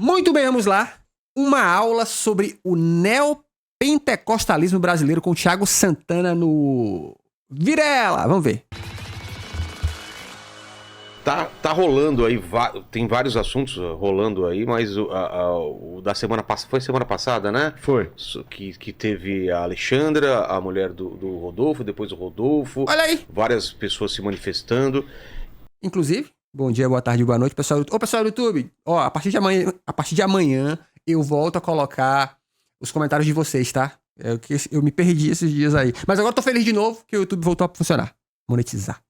Muito bem, vamos lá. Uma aula sobre o neopentecostalismo brasileiro com o Thiago Santana no Virela. Vamos ver. Tá rolando aí, tem vários assuntos rolando aí, mas o da semana passada, foi semana passada, né? Foi. Que teve a Alexandra, a mulher do Rodolfo, depois o Rodolfo. Olha aí. Várias pessoas se manifestando. Inclusive, bom dia, boa tarde, boa noite, pessoal. Ô, pessoal do YouTube, ó, a partir de amanhã eu volto a colocar os comentários de vocês, tá? Eu me perdi esses dias aí. Mas agora eu tô feliz de novo que o YouTube voltou a funcionar. Monetizar.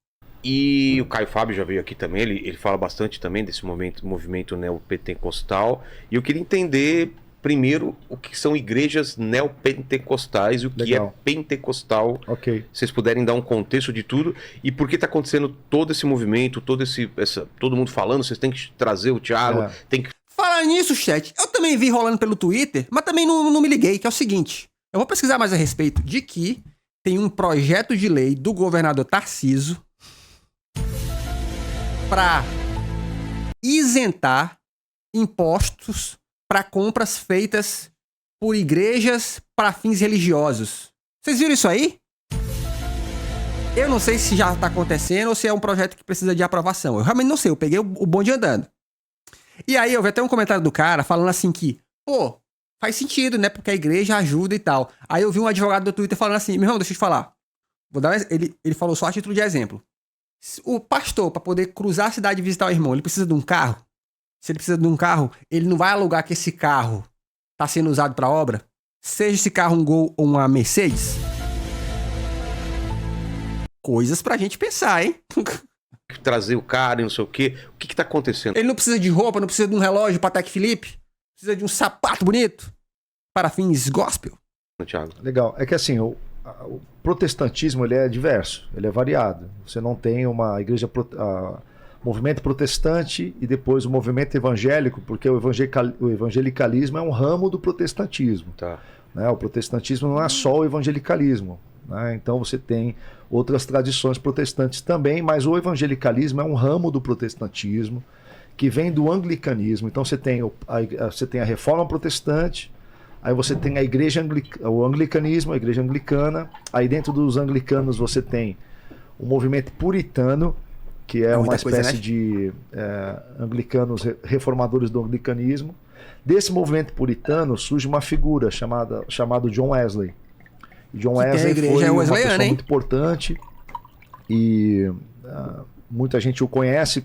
E o Caio Fábio já veio aqui também, ele fala bastante também desse movimento neopentecostal. E eu queria entender primeiro o que são igrejas neopentecostais e o que é pentecostal. Ok. Se vocês puderem dar um contexto de tudo e por que está acontecendo todo esse movimento, todo mundo falando, vocês têm que trazer o Thiago, tem que... Falar nisso, chat, eu também vi rolando pelo Twitter, mas também não me liguei, que é o seguinte, eu vou pesquisar mais a respeito de que tem um projeto de lei do governador Tarcísio para isentar impostos para compras feitas por igrejas para fins religiosos. Vocês viram isso aí? Eu não sei se já tá acontecendo ou se é um projeto que precisa de aprovação. Eu realmente não sei, eu peguei o bonde andando. E aí eu vi até um comentário do cara falando assim que, pô, faz sentido, né? Porque a igreja ajuda e tal. Aí eu vi um advogado do Twitter falando assim, meu irmão, deixa eu te falar. Ele falou só a título de exemplo. O pastor, para poder cruzar a cidade e visitar o irmão, ele precisa de um carro? Se ele precisa de um carro, ele não vai alugar que esse carro tá sendo usado para obra? Seja esse carro um Gol ou uma Mercedes? Coisas pra gente pensar, hein? Trazer o cara e não sei o quê. O que tá acontecendo? Ele não precisa de roupa, não precisa de um relógio Patek Philippe? Precisa de um sapato bonito? Para fins gospel? Thiago. Legal. É que assim, o protestantismo ele é diverso, ele é variado. Você não tem uma igreja... movimento protestante e depois o movimento evangélico, porque o evangelicalismo é um ramo do protestantismo. Tá. Né? O protestantismo não é só o evangelicalismo. Né? Então você tem outras tradições protestantes também, mas o evangelicalismo é um ramo do protestantismo que vem do anglicanismo. Então você tem a reforma protestante, aí você tem a igreja o anglicanismo, a igreja anglicana, aí dentro dos anglicanos você tem o movimento puritano, que é uma espécie de anglicanos reformadores do anglicanismo. Desse movimento puritano surge uma figura chamado John Wesley. E John Wesley foi uma pessoa muito importante e muita gente o conhece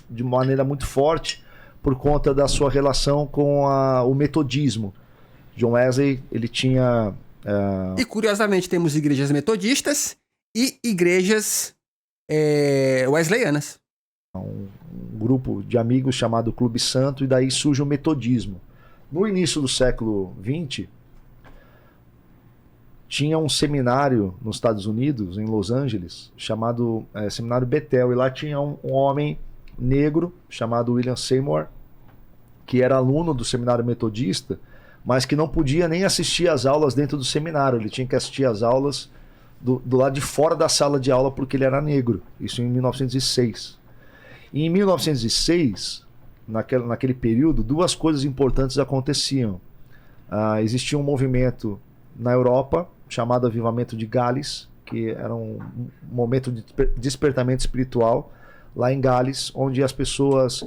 de maneira muito forte por conta da sua relação com o metodismo. John Wesley, ele tinha... E curiosamente temos igrejas metodistas e igrejas wesleyanas. Um grupo de amigos chamado Clube Santo, e daí surge o metodismo. No início do século XX, tinha um seminário nos Estados Unidos, em Los Angeles, chamado Seminário Bethel, e lá tinha um homem negro chamado William Seymour, que era aluno do seminário metodista, mas que não podia nem assistir às aulas dentro do seminário, ele tinha que assistir às aulas do lado de fora da sala de aula porque ele era negro, isso em 1906. E em 1906, naquele período, duas coisas importantes aconteciam. Existia um movimento na Europa chamado Avivamento de Gales, que era um momento de despertamento espiritual lá em Gales, onde as pessoas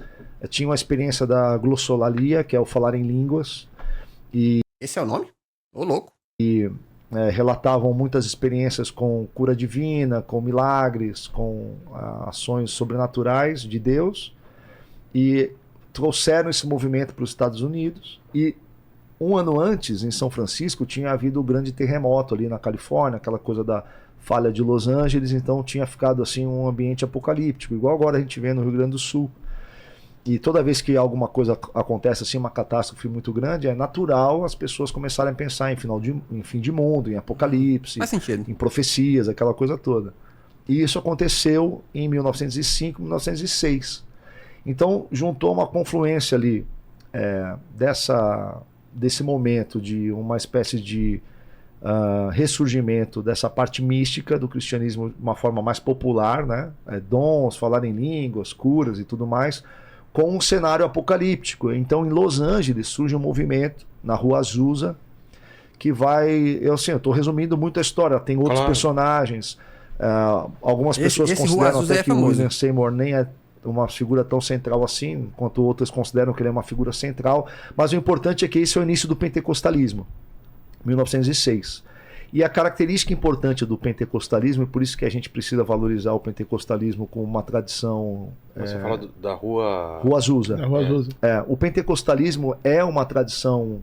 tinham a experiência da glossolalia, que é o falar em línguas. Esse é o nome? Ô, louco. E relatavam muitas experiências com cura divina, com milagres, com ações sobrenaturais de Deus, e trouxeram esse movimento para os Estados Unidos. E um ano antes, em São Francisco, tinha havido o grande terremoto ali na Califórnia, aquela coisa da falha de Los Angeles, então tinha ficado assim um ambiente apocalíptico, igual agora a gente vê no Rio Grande do Sul. E toda vez que alguma coisa acontece assim, uma catástrofe muito grande, é natural as pessoas começarem a pensar em fim de mundo, em apocalipse, em profecias, aquela coisa toda. E isso aconteceu em 1905, 1906. Então juntou uma confluência ali desse momento de uma espécie de ressurgimento dessa parte mística do cristianismo de uma forma mais popular, né? Dons, falar em línguas, curas e tudo mais, com um cenário apocalíptico. Então, em Los Angeles, surge um movimento na Rua Azusa que vai... Eu estou resumindo muito a história. Tem outros personagens. Algumas pessoas consideram até que o William Seymour nem é uma figura tão central assim, enquanto outras consideram que ele é uma figura central. Mas o importante é que esse é o início do pentecostalismo, 1906. E a característica importante do pentecostalismo, e por isso que a gente precisa valorizar o pentecostalismo como uma tradição... Você fala da Rua... Rua Azusa. Rua Azusa. O pentecostalismo é uma tradição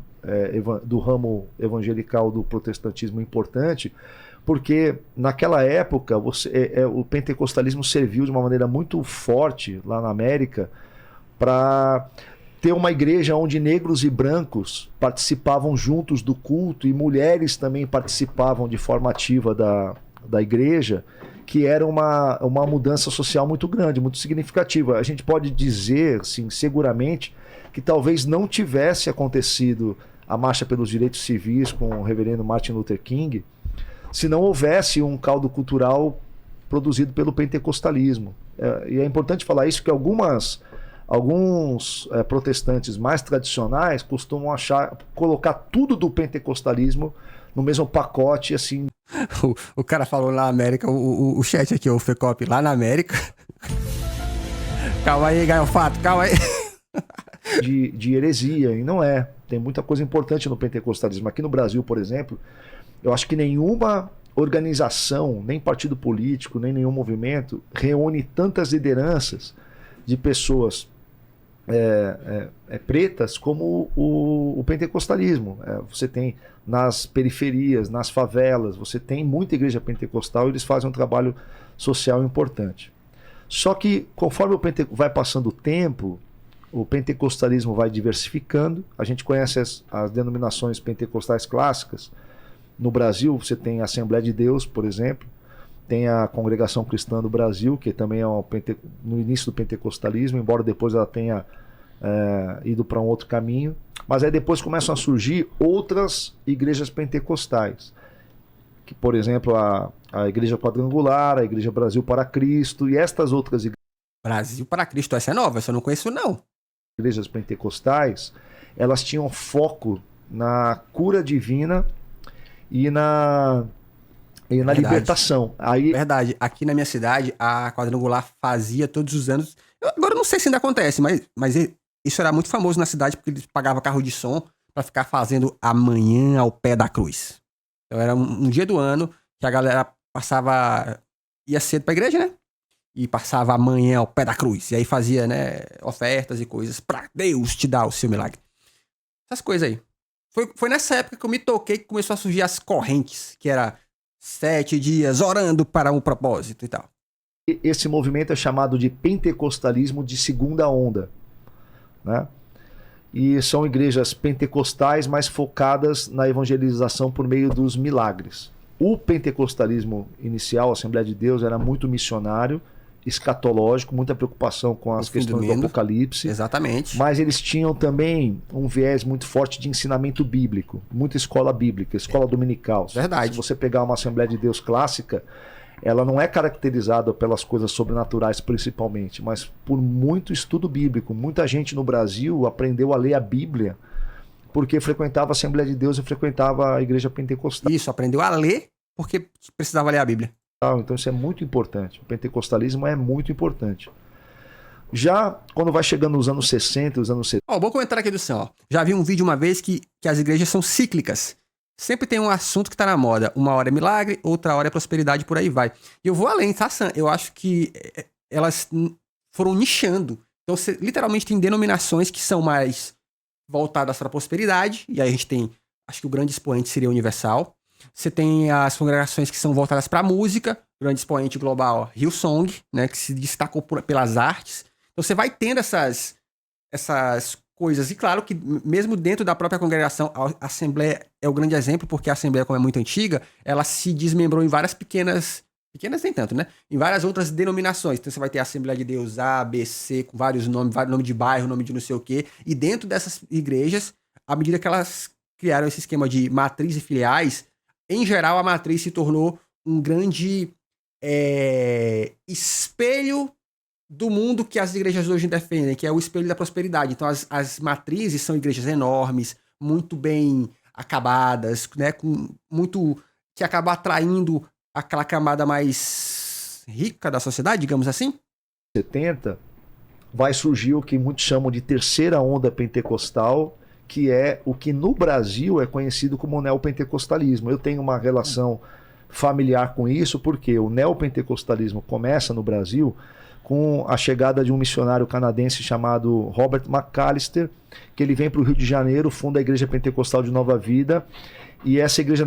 do ramo evangelical do protestantismo importante, porque naquela época o pentecostalismo serviu de uma maneira muito forte lá na América para ter uma igreja onde negros e brancos participavam juntos do culto e mulheres também participavam de forma ativa da igreja, que era uma mudança social muito grande, muito significativa. A gente pode dizer, assim, seguramente, que talvez não tivesse acontecido a Marcha pelos Direitos Civis com o reverendo Martin Luther King se não houvesse um caldo cultural produzido pelo pentecostalismo. E é importante falar isso, que alguns protestantes mais tradicionais costumam colocar tudo do pentecostalismo no mesmo pacote, assim. O cara falou lá na América, o chat aqui, o Fecop, lá na América. Calma aí, Gaiofato, calma aí. De heresia, e não é. Tem muita coisa importante no pentecostalismo. Aqui no Brasil, por exemplo, eu acho que nenhuma organização, nem partido político, nem nenhum movimento reúne tantas lideranças de pessoas pretas como o pentecostalismo. Você tem nas periferias, nas favelas, você tem muita igreja pentecostal e eles fazem um trabalho social importante. Só que conforme vai passando o tempo, o pentecostalismo vai diversificando. A gente conhece as denominações pentecostais clássicas. No Brasil, você tem a Assembleia de Deus, por exemplo, tem a Congregação Cristã do Brasil, que também é no início do pentecostalismo, embora depois ela tenha ido para um outro caminho. Mas aí depois começam a surgir outras igrejas pentecostais, que, por exemplo, a Igreja Quadrangular, a Igreja Brasil para Cristo e estas outras igrejas. Brasil para Cristo, essa é nova, essa eu não conheço não. Igrejas pentecostais, elas tinham foco na cura divina e na libertação. Verdade. Aqui na minha cidade, a Quadrangular fazia todos os anos. Agora eu não sei se ainda acontece, mas isso era muito famoso na cidade porque eles pagavam carro de som para ficar fazendo amanhã ao pé da cruz. Então era um dia do ano que a galera ia cedo pra igreja, né? E passava amanhã ao pé da cruz. E aí fazia, né, ofertas e coisas pra Deus te dar o seu milagre. Essas coisas aí. Foi nessa época que eu me toquei que começou a surgir as correntes, que era 7 dias orando para um propósito e tal. Esse movimento é chamado de pentecostalismo de segunda onda, né? E são igrejas pentecostais mais focadas na evangelização por meio dos milagres. O pentecostalismo inicial, a Assembleia de Deus, era muito missionário, escatológico, muita preocupação com as questões do Apocalipse. Exatamente. Mas eles tinham também um viés muito forte de ensinamento bíblico, muita escola bíblica, escola dominical. Verdade. Se você pegar uma Assembleia de Deus clássica, ela não é caracterizada pelas coisas sobrenaturais principalmente, mas por muito estudo bíblico. Muita gente no Brasil aprendeu a ler a Bíblia porque frequentava a Assembleia de Deus e frequentava a igreja pentecostal. Isso, aprendeu a ler porque precisava ler a Bíblia. Então isso é muito importante. O pentecostalismo é muito importante. Já quando vai chegando nos anos 60, os anos 70... Vou comentar aqui do céu. Já vi um vídeo uma vez que as igrejas são cíclicas. Sempre tem um assunto que tá na moda. Uma hora é milagre, outra hora é prosperidade, por aí vai. E eu vou além, tá, Sam? Eu acho que elas foram nichando. Então, você literalmente tem denominações que são mais voltadas para a prosperidade. E aí a gente tem, acho que o grande expoente seria Universal. Você tem as congregações que são voltadas para a música. O grande expoente global, Hillsong, né, que se destacou pelas artes. Então, você vai tendo essas coisas. E claro que mesmo dentro da própria congregação, a Assembleia é o grande exemplo, porque a Assembleia, como é muito antiga, ela se desmembrou em várias pequenas nem tanto, né? Em várias outras denominações. Então você vai ter a Assembleia de Deus A, B, C, com vários nome de bairro, nome de não sei o quê. E dentro dessas igrejas, à medida que elas criaram esse esquema de matriz e filiais, em geral a matriz se tornou um grande espelho do mundo que as igrejas hoje defendem, que é o espelho da prosperidade. Então, as matrizes são igrejas enormes, muito bem acabadas, né? Que acaba atraindo aquela camada mais rica da sociedade, digamos assim. 70, vai surgir o que muitos chamam de terceira onda pentecostal, que é o que no Brasil é conhecido como neopentecostalismo. Eu tenho uma relação familiar com isso, porque o neopentecostalismo começa no Brasil com a chegada de um missionário canadense chamado Robert McAllister, que ele vem para o Rio de Janeiro, funda a Igreja Pentecostal de Nova Vida, e essa igreja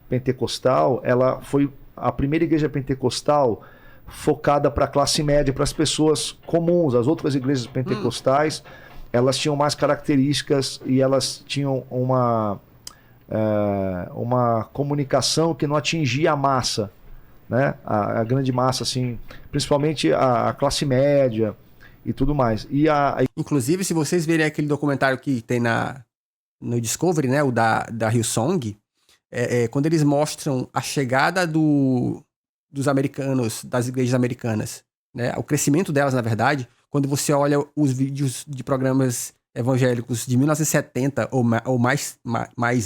pentecostal, ela foi a primeira igreja pentecostal focada para a classe média, para as pessoas comuns. As outras igrejas pentecostais, elas tinham mais características e elas tinham uma comunicação que não atingia a massa, né? A grande massa, assim, principalmente a classe média e tudo mais. Inclusive, se vocês verem aquele documentário que tem no Discovery, né, o da Hillsong, quando eles mostram a chegada dos americanos, das igrejas americanas, né, o crescimento delas, na verdade, quando você olha os vídeos de programas evangélicos de 1970 ou mais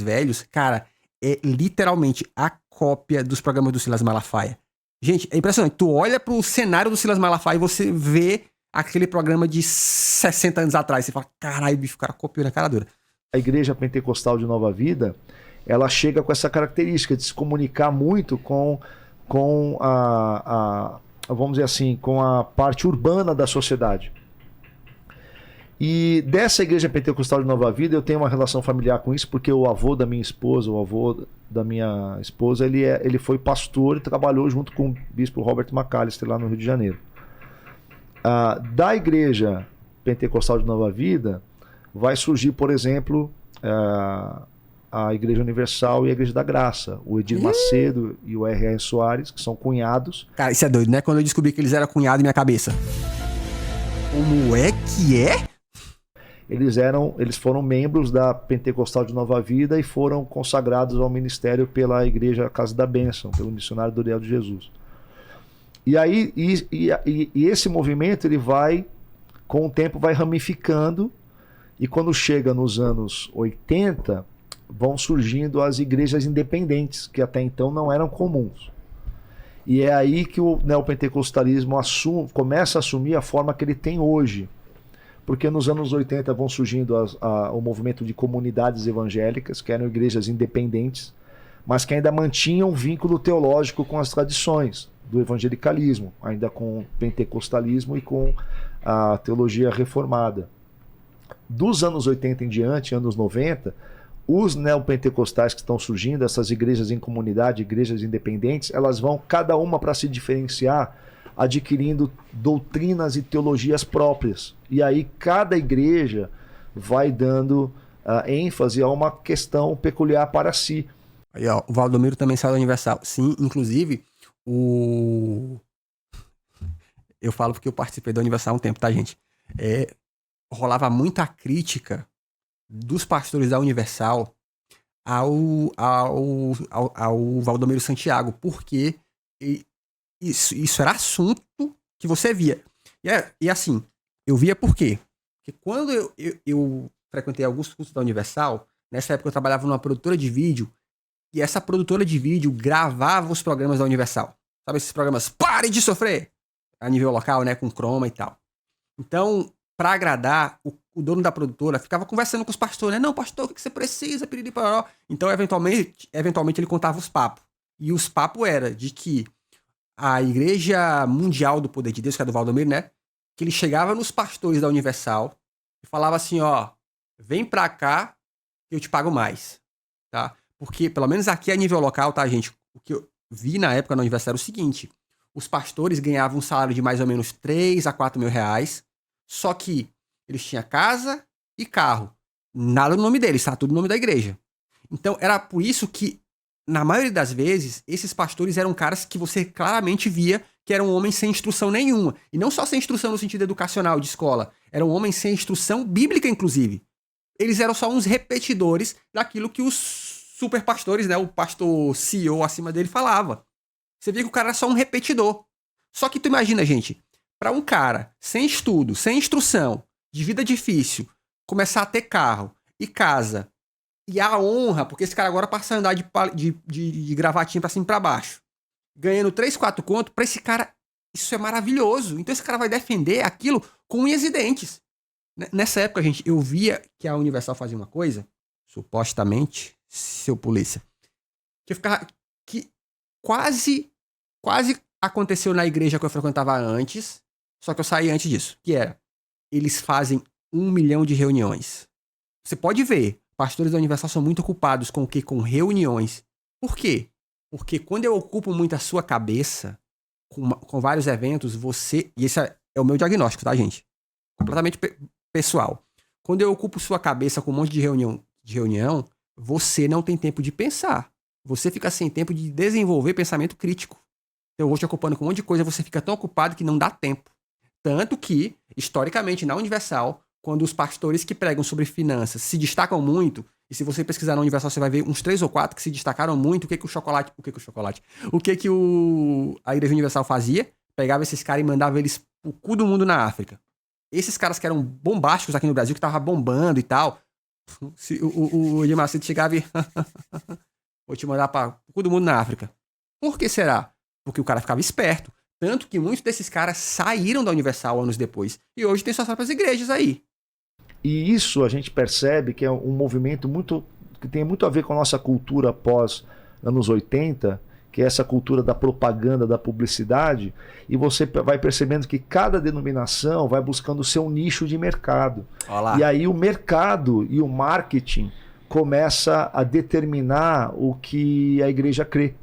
velhos, cara, é literalmente a cópia dos programas do Silas Malafaia. Gente, é impressionante. Tu olha pro cenário do Silas Malafaia e você vê aquele programa de 60 anos atrás. Você fala, caralho, bicho, o cara copiou na cara dura. A Igreja Pentecostal de Nova Vida, ela chega com essa característica de se comunicar muito com vamos dizer assim, com a parte urbana da sociedade. E dessa Igreja Pentecostal de Nova Vida, eu tenho uma relação familiar com isso, porque o avô da minha esposa, ele foi pastor e trabalhou junto com o bispo Robert McAllister lá no Rio de Janeiro. Da Igreja Pentecostal de Nova Vida, vai surgir, por exemplo, a Igreja Universal e a Igreja da Graça. O Edir Macedo e o R.R. Soares, que são cunhados. Cara, isso é doido, né? Quando eu descobri que eles eram cunhados em minha cabeça. Como é que é? Eles foram membros da Pentecostal de Nova Vida e foram consagrados ao ministério pela Igreja Casa da Bênção, pelo missionário Doriel de Jesus. E aí, esse movimento, ele vai, com o tempo, vai ramificando, e quando chega nos anos 80, vão surgindo as igrejas independentes, que até então não eram comuns. E é aí que o neopentecostalismo começa a assumir a forma que ele tem hoje. Porque nos anos 80 vão surgindo o movimento de comunidades evangélicas, que eram igrejas independentes, mas que ainda mantinham um vínculo teológico com as tradições do evangelicalismo, ainda com o pentecostalismo e com a teologia reformada. Dos anos 80 em diante, anos 90, os neopentecostais que estão surgindo, essas igrejas em comunidade, igrejas independentes, elas vão, cada uma para se diferenciar, adquirindo doutrinas e teologias próprias. E aí cada igreja vai dando ênfase a uma questão peculiar para si. Aí, ó, o Valdomiro também saiu da Universal. Sim, inclusive, eu falo porque eu participei da Universal há um tempo, tá, gente? Rolava muita crítica dos pastores da Universal ao Valdomiro Santiago, porque isso era assunto que você via. E assim, eu via por quê? Porque quando eu frequentei alguns cursos da Universal, nessa época eu trabalhava numa produtora de vídeo, e essa produtora de vídeo gravava os programas da Universal. Sabe esses programas Pare de Sofrer? A nível local, né? Com chroma e tal. Então, para agradar, o dono da produtora ficava conversando com os pastores, né? Não, pastor, o que você precisa? Piriri-paró. Então, eventualmente, ele contava os papos. E os papos era de que a Igreja Mundial do Poder de Deus, que é do Valdomiro, né? Que ele chegava nos pastores da Universal e falava assim, ó, vem pra cá que eu te pago mais, tá? Porque, pelo menos aqui a nível local, tá, gente? O que eu vi na época na Universal era o seguinte, os pastores ganhavam um salário de mais ou menos 3 a 4 mil reais, só que eles tinham casa e carro. Nada no nome deles, tá? Tudo no nome da igreja. Então, era por isso que, na maioria das vezes, esses pastores eram caras que você claramente via que eram homens sem instrução nenhuma. E não só sem instrução no sentido educacional de escola. Eram homens sem instrução bíblica, inclusive. Eles eram só uns repetidores daquilo que os super pastores, né? O pastor CEO acima dele falava. Você via que o cara era só um repetidor. Só que tu imagina, gente, Para um cara sem estudo, sem instrução, de vida difícil, começar a ter carro e casa, e a honra, porque esse cara agora passa a andar de gravatinha pra cima e pra baixo, ganhando 3, 4 conto, pra esse cara, isso é maravilhoso. Então esse cara vai defender aquilo com unhas e dentes. Nessa época, gente, eu via que a Universal fazia uma coisa, supostamente, seu polícia, que eu ficava, que quase aconteceu na igreja que eu frequentava antes, só que eu saí antes disso, que era, eles fazem 1 milhão de reuniões. Você pode ver, pastores da Universal são muito ocupados com o quê? Com reuniões. Por quê? Porque quando eu ocupo muito a sua cabeça, com vários eventos, você... E esse é o meu diagnóstico, tá, gente? Completamente pessoal. Quando eu ocupo sua cabeça com um monte de reunião, você não tem tempo de pensar. Você fica sem tempo de desenvolver pensamento crítico. Então, eu vou te ocupando com um monte de coisa, você fica tão ocupado que não dá tempo. Tanto que, historicamente, na Universal, quando os pastores que pregam sobre finanças se destacam muito, e se você pesquisar na Universal, você vai ver uns 3 ou 4 que se destacaram muito, o que a Igreja Universal fazia? Pegava esses caras e mandava eles pro cu do mundo na África. Esses caras que eram bombásticos aqui no Brasil, que tava bombando e tal, o Edir Macedo chegava e... vou te mandar para o cu do mundo na África. Por que será? Porque o cara ficava esperto. Tanto que muitos desses caras saíram da Universal anos depois. E hoje tem suas próprias igrejas aí. E isso a gente percebe que é um movimento que tem muito a ver com a nossa cultura pós anos 80, que é essa cultura da propaganda, da publicidade, e você vai percebendo que cada denominação vai buscando o seu nicho de mercado. Olá. E aí o mercado e o marketing começa a determinar o que a igreja crê.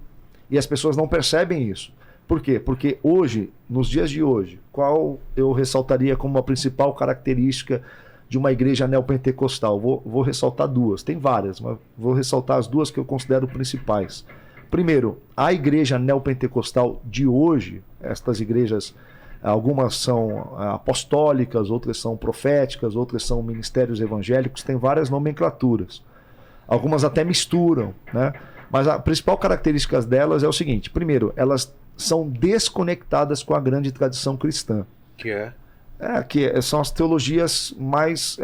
E as pessoas não percebem isso. Por quê? Porque hoje, nos dias de hoje, qual eu ressaltaria como a principal característica de uma igreja neopentecostal? Vou ressaltar duas, tem várias, mas vou ressaltar as duas que eu considero principais. Primeiro, a igreja neopentecostal de hoje, estas igrejas, algumas são apostólicas, outras são proféticas, outras são ministérios evangélicos, tem várias nomenclaturas. Algumas até misturam, né? Mas a principal característica delas é o seguinte: primeiro, elas são desconectadas com a grande tradição cristã. Que são as teologias mais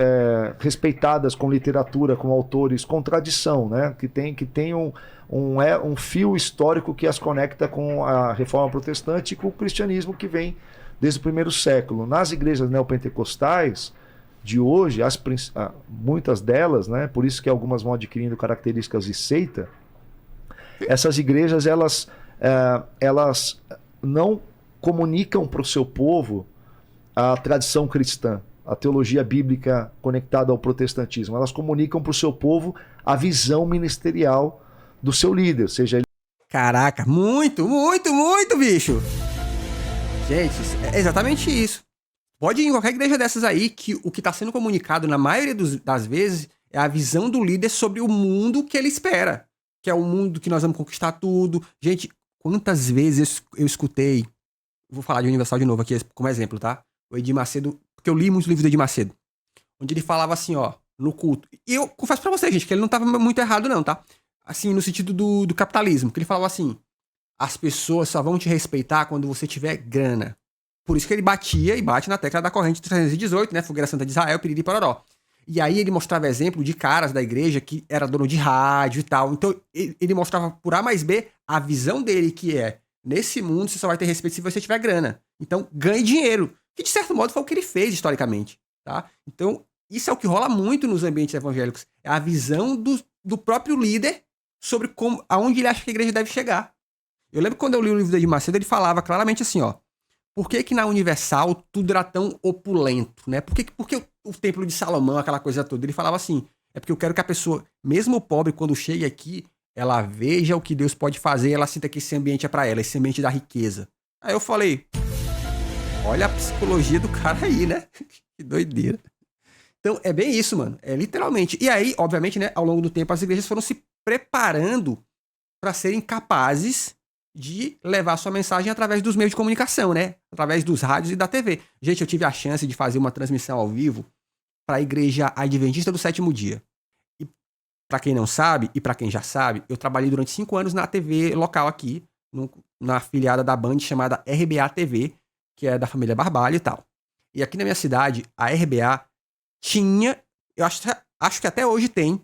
respeitadas com literatura, com autores, com tradição, né? Que tem um fio histórico que as conecta com a Reforma Protestante e com o cristianismo que vem desde o primeiro século. Nas igrejas neopentecostais de hoje, muitas delas, né? Por isso que algumas vão adquirindo características de seita, essas igrejas elas não comunicam para o seu povo a tradição cristã, a teologia bíblica conectada ao protestantismo. Elas comunicam para o seu povo a visão ministerial do seu líder, seja ele... Caraca, muito, bicho! Gente, é exatamente isso. Pode ir em qualquer igreja dessas aí, que o que está sendo comunicado, na maioria das vezes, é a visão do líder sobre o mundo que ele espera. Que é o mundo que nós vamos conquistar tudo. Gente, quantas vezes eu escutei... Vou falar de Universal de novo aqui como exemplo, tá? O Edir Macedo, porque eu li muitos livros do Edir Macedo, onde ele falava assim, ó, no culto. E eu confesso pra vocês, gente, que ele não tava muito errado não, tá? Assim, no sentido do capitalismo, que ele falava assim, as pessoas só vão te respeitar quando você tiver grana. Por isso que ele batia e bate na tecla da corrente 318, né? Fogueira Santa de Israel, piriri pororó. E aí ele mostrava exemplo de caras da igreja que era dono de rádio e tal. Então ele mostrava por A mais B a visão dele, que é, nesse mundo você só vai ter respeito se você tiver grana. Então ganhe dinheiro. Que de certo modo foi o que ele fez historicamente, tá? Então isso é o que rola muito nos ambientes evangélicos. É a visão do próprio líder sobre aonde ele acha que a igreja deve chegar. Eu lembro que quando eu li o livro do Edir Macedo, ele falava claramente assim, ó. Por que na Universal tudo era tão opulento, né? Por que o Templo de Salomão, aquela coisa toda? Ele falava assim, é porque eu quero que a pessoa, mesmo pobre, quando chegue aqui, ela veja o que Deus pode fazer e ela sinta que esse ambiente é pra ela, esse ambiente da riqueza. Aí eu falei, olha a psicologia do cara aí, né? Que doideira. Então, é bem isso, mano. É literalmente. E aí, obviamente, né, ao longo do tempo, as igrejas foram se preparando para serem capazes de levar sua mensagem através dos meios de comunicação, né? Através dos rádios e da TV. Gente, eu tive a chance de fazer uma transmissão ao vivo para a Igreja Adventista do Sétimo Dia. E para quem não sabe, e para quem já sabe, eu trabalhei durante 5 anos na TV local aqui, na afiliada da Band chamada RBA TV, que é da família Barbalho e tal. E aqui na minha cidade, a RBA tinha, eu acho que até hoje tem,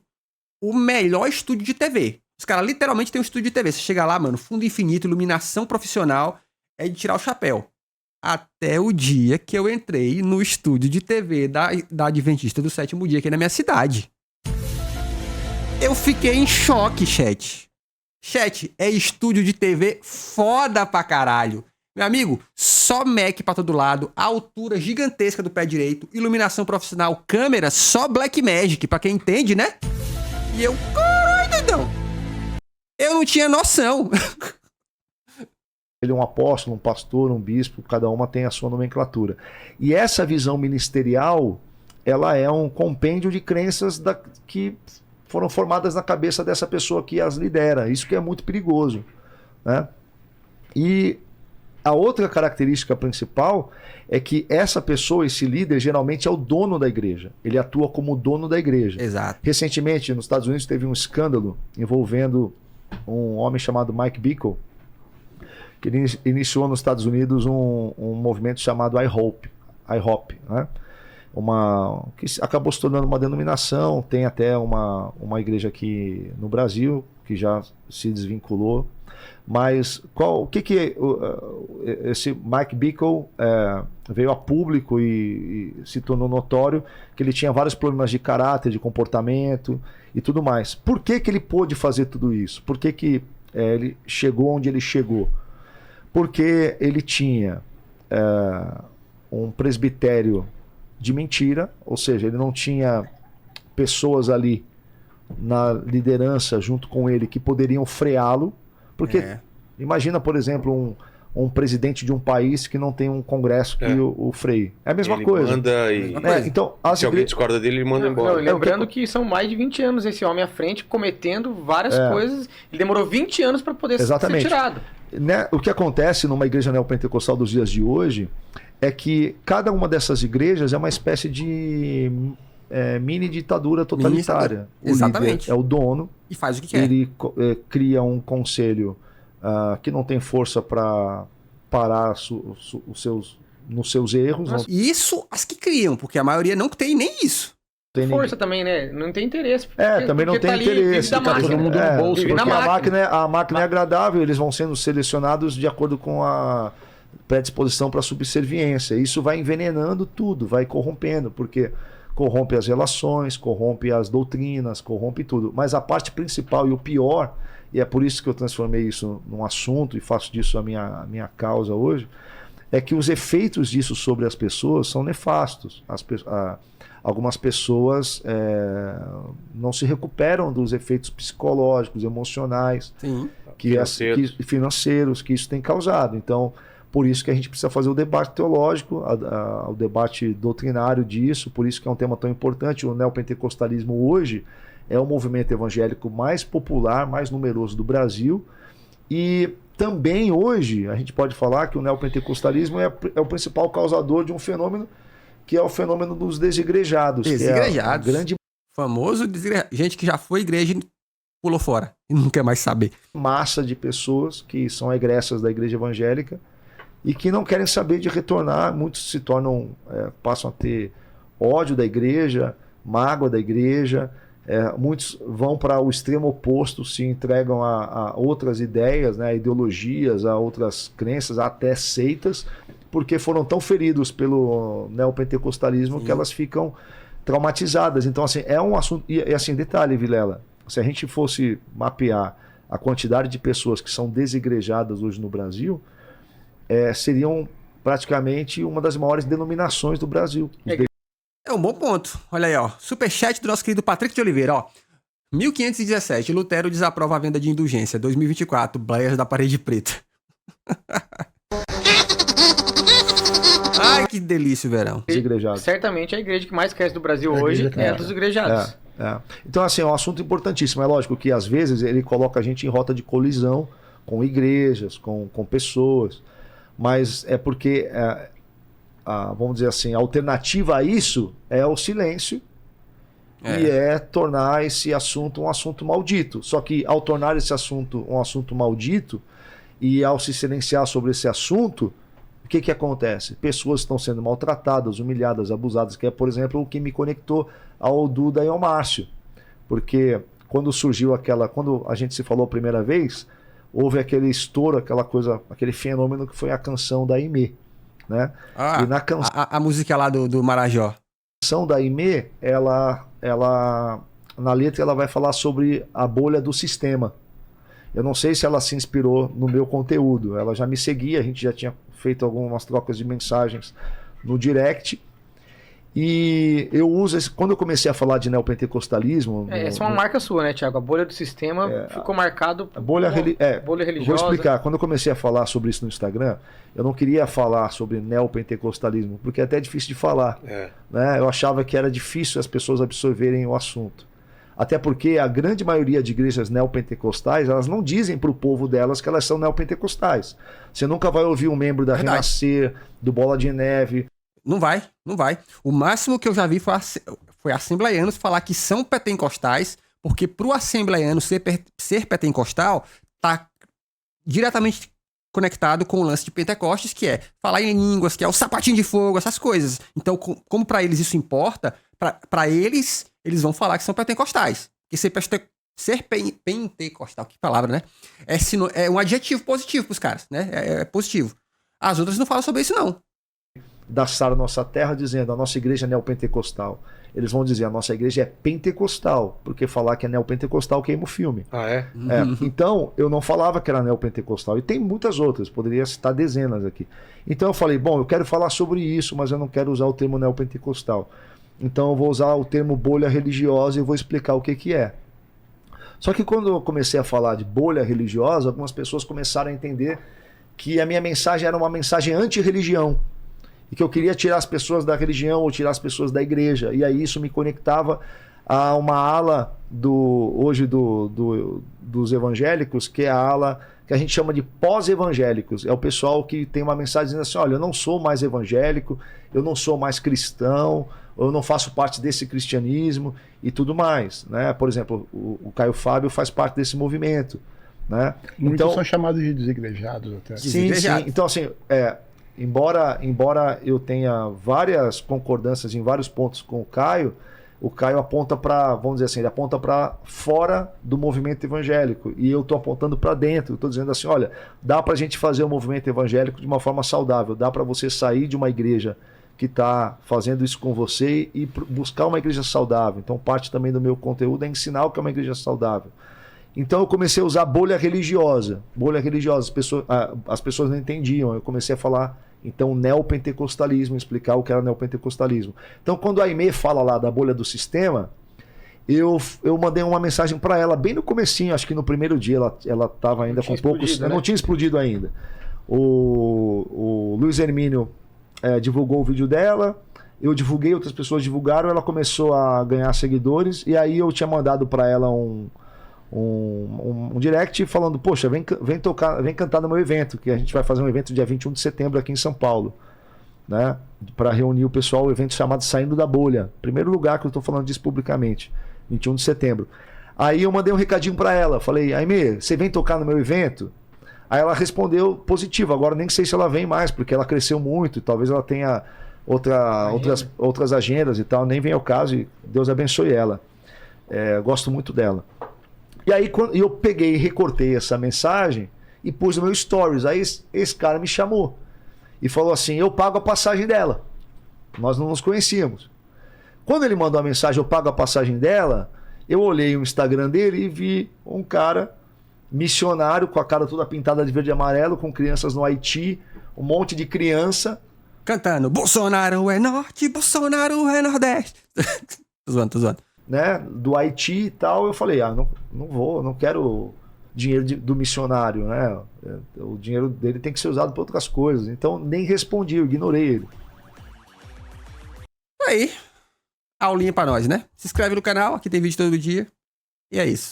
o melhor estúdio de TV. Os caras literalmente têm um estúdio de TV. Você chega lá, mano, fundo infinito, iluminação profissional, é de tirar o chapéu. Até o dia que eu entrei no estúdio de TV da Adventista do Sétimo Dia aqui na minha cidade. Eu fiquei em choque, chat. Chat, é estúdio de TV foda pra caralho. Meu amigo, só Mac pra todo lado, altura gigantesca do pé direito, iluminação profissional, câmera, só Blackmagic, pra quem entende, né? E eu, caralho, doidão. Eu não tinha noção. Ele é um apóstolo, um pastor, um bispo, cada uma tem a sua nomenclatura. E essa visão ministerial, ela é um compêndio de crenças que foram formadas na cabeça dessa pessoa que as lidera. Isso que é muito perigoso, né? E a outra característica principal é que essa pessoa, esse líder, geralmente é o dono da igreja. Ele atua como dono da igreja. Exato. Recentemente, nos Estados Unidos, teve um escândalo envolvendo um homem chamado Mike Bickle, que ele iniciou nos Estados Unidos um movimento chamado IHOP, né? Que acabou se tornando uma denominação. Tem até uma igreja aqui no Brasil que já se desvinculou. Mas o que esse Mike Bickle veio a público e se tornou notório que ele tinha vários problemas de caráter, de comportamento e tudo mais. Por que ele pôde fazer tudo isso? Por que ele chegou onde ele chegou? Porque ele tinha um presbitério de mentira, ou seja, ele não tinha pessoas ali na liderança junto com ele que poderiam freá-lo. Porque imagina, por exemplo, um presidente de um país que não tem um congresso que o freie. É a mesma coisa. Manda e... então, se alguém discorda dele, ele manda embora. Não, lembrando que são mais de 20 anos esse homem à frente, cometendo várias coisas. Ele demorou 20 anos para poder ser tirado. Né? O que acontece numa igreja neopentecostal dos dias de hoje é que cada uma dessas igrejas é uma espécie de mini ditadura totalitária. Exatamente. É o dono. E faz o que quer. Ele cria um conselho que não tem força para parar nos seus erros. Nossa, isso as que criam, porque a maioria não tem nem isso. Tem força também, né? Não tem interesse. Também não tem interesse. Fica todo mundo no bolso. Porque a máquina é agradável, eles vão sendo selecionados de acordo com a predisposição para subserviência. Isso vai envenenando tudo, vai corrompendo, porque corrompe as relações, corrompe as doutrinas, corrompe tudo. Mas a parte principal e o pior, e é por isso que eu transformei isso num assunto e faço disso a minha causa hoje, é que os efeitos disso sobre as pessoas são nefastos. Algumas pessoas não se recuperam dos efeitos psicológicos, emocionais, financeiros que isso tem causado. Então, por isso que a gente precisa fazer o debate teológico, o debate doutrinário disso, por isso que é um tema tão importante. O neopentecostalismo hoje é o movimento evangélico mais popular, mais numeroso do Brasil, e também hoje a gente pode falar que o neopentecostalismo é o principal causador de um fenômeno que é o fenômeno dos desigrejados. Desigrejados. Que é a grande famoso gente que já foi igreja e pulou fora e não quer mais saber. Massa de pessoas que são egressas da igreja evangélica e que não querem saber de retornar. Muitos se tornam, passam a ter ódio da igreja, mágoa da igreja. Muitos vão para o extremo oposto, se entregam a outras ideias, né, a ideologias, a outras crenças, até seitas, porque foram tão feridos pelo neopentecostalismo que elas ficam traumatizadas. Então, assim, é um assunto. E assim, detalhe, Vilela, se a gente fosse mapear a quantidade de pessoas que são desigrejadas hoje no Brasil, seriam praticamente uma das maiores denominações do Brasil. É um bom ponto. Olha aí, ó. Superchat do nosso querido Patrick de Oliveira, ó. 1517, Lutero desaprova a venda de indulgência. 2024, Bleias da Parede Preta. Ai, que delícia o verão. Certamente a igreja que mais cresce do Brasil hoje é a dos igrejados. Então, assim, é um assunto importantíssimo. É lógico que, às vezes, ele coloca a gente em rota de colisão com igrejas, com pessoas. Mas é porque, vamos dizer assim, a alternativa a isso é o silêncio e tornar esse assunto um assunto maldito. Só que, ao tornar esse assunto um assunto maldito e ao se silenciar sobre esse assunto, o que acontece? Pessoas estão sendo maltratadas, humilhadas, abusadas, que é, por exemplo, o que me conectou ao Duda e ao Márcio. Porque quando surgiu quando a gente se falou a primeira vez, houve aquele estouro, aquela coisa, aquele fenômeno que foi a canção da Aimee, né? Ah, e na canção a música lá do Marajó. da Aimee, ela, na letra, ela vai falar sobre a bolha do sistema. Eu não sei se ela se inspirou no meu conteúdo. Ela já me seguia, a gente já tinha feito algumas trocas de mensagens no direct. E eu uso, quando eu comecei a falar de neopentecostalismo... Essa é uma marca sua, né, Thiago? A bolha do sistema ficou marcado por bolha religiosa. Vou explicar. Quando eu comecei a falar sobre isso no Instagram, eu não queria falar sobre neopentecostalismo, porque é até difícil de falar. Né? Eu achava que era difícil as pessoas absorverem o assunto. Até porque a grande maioria de igrejas neopentecostais, elas não dizem para o povo delas que elas são neopentecostais. Você nunca vai ouvir um membro da Renascer, do Bola de Neve. Não vai. O máximo que eu já vi foi assembleianos falar que são pentecostais, porque pro assembleiano ser pentecostal tá diretamente conectado com o lance de Pentecostes, que é falar em línguas, que é o sapatinho de fogo, essas coisas. Então, como para eles isso importa, para eles vão falar que são pentecostais. E ser pentecostal, que palavra, né? É um adjetivo positivo pros caras, né? É positivo. As outras não falam sobre isso, não. Da Sara Nossa Terra, dizendo a nossa igreja é neopentecostal. Eles vão dizer a nossa igreja é pentecostal, porque falar que é neopentecostal queima o filme. Então, eu não falava que era neopentecostal. E tem muitas outras, poderia citar dezenas aqui. Então eu falei, bom, eu quero falar sobre isso, mas eu não quero usar o termo neopentecostal. Então eu vou usar o termo bolha religiosa e vou explicar o que é. Só que quando eu comecei a falar de bolha religiosa, algumas pessoas começaram a entender que a minha mensagem era uma mensagem anti-religião. E que eu queria tirar as pessoas da religião ou tirar as pessoas da igreja. E aí isso me conectava a uma ala hoje dos evangélicos, que é a ala que a gente chama de pós-evangélicos. É o pessoal que tem uma mensagem dizendo assim, olha, eu não sou mais evangélico, eu não sou mais cristão, eu não faço parte desse cristianismo e tudo mais. Né? Por exemplo, o Caio Fábio faz parte desse movimento. Né? Muitos são chamados de desigrejados até. Sim. Então, assim... Embora eu tenha várias concordâncias em vários pontos com o Caio aponta para, vamos dizer assim, ele aponta para fora do movimento evangélico e eu estou apontando para dentro. Estou dizendo assim, olha, dá para a gente fazer o movimento evangélico de uma forma saudável, dá para você sair de uma igreja que está fazendo isso com você e buscar uma igreja saudável. Então parte também do meu conteúdo é ensinar o que é uma igreja saudável. Então eu comecei a usar bolha religiosa. As pessoas não entendiam. Eu comecei a falar, então, neopentecostalismo, explicar o que era neopentecostalismo. Então, quando a Aimee fala lá da bolha do sistema, eu mandei uma mensagem para ela, bem no comecinho, acho que no primeiro dia, ela estava ainda com poucos... Né? Não tinha explodido ainda. O Luiz Hermínio divulgou o vídeo dela, eu divulguei, outras pessoas divulgaram, ela começou a ganhar seguidores, e aí eu tinha mandado para ela um direct falando, poxa, vem cantar no meu evento, que a gente vai fazer um evento dia 21 de setembro aqui em São Paulo, né? Para reunir o pessoal, o evento chamado Saindo da Bolha. Primeiro lugar que eu estou falando disso publicamente, 21 de setembro. Aí eu mandei um recadinho para ela, falei, Aimee, você vem tocar no meu evento? Aí ela respondeu positivo, agora nem sei se ela vem mais, porque ela cresceu muito, e talvez ela tenha outras agendas e tal, nem vem ao caso, e Deus abençoe ela. Gosto muito dela. E aí eu peguei e recortei essa mensagem e pus no meu stories. Aí esse cara me chamou e falou assim, eu pago a passagem dela. Nós não nos conhecíamos. Quando ele mandou a mensagem, eu pago a passagem dela, eu olhei o Instagram dele e vi um cara missionário com a cara toda pintada de verde e amarelo, com crianças no Haiti, um monte de criança. Cantando, Bolsonaro é norte, Bolsonaro é nordeste. Tô zoando. Né, do Haiti e tal, eu falei, não quero dinheiro do missionário, né? O dinheiro dele tem que ser usado para outras coisas. Então nem respondi, eu ignorei ele. Aí, aulinha pra nós, né? Se inscreve no canal, aqui tem vídeo todo dia. E é isso.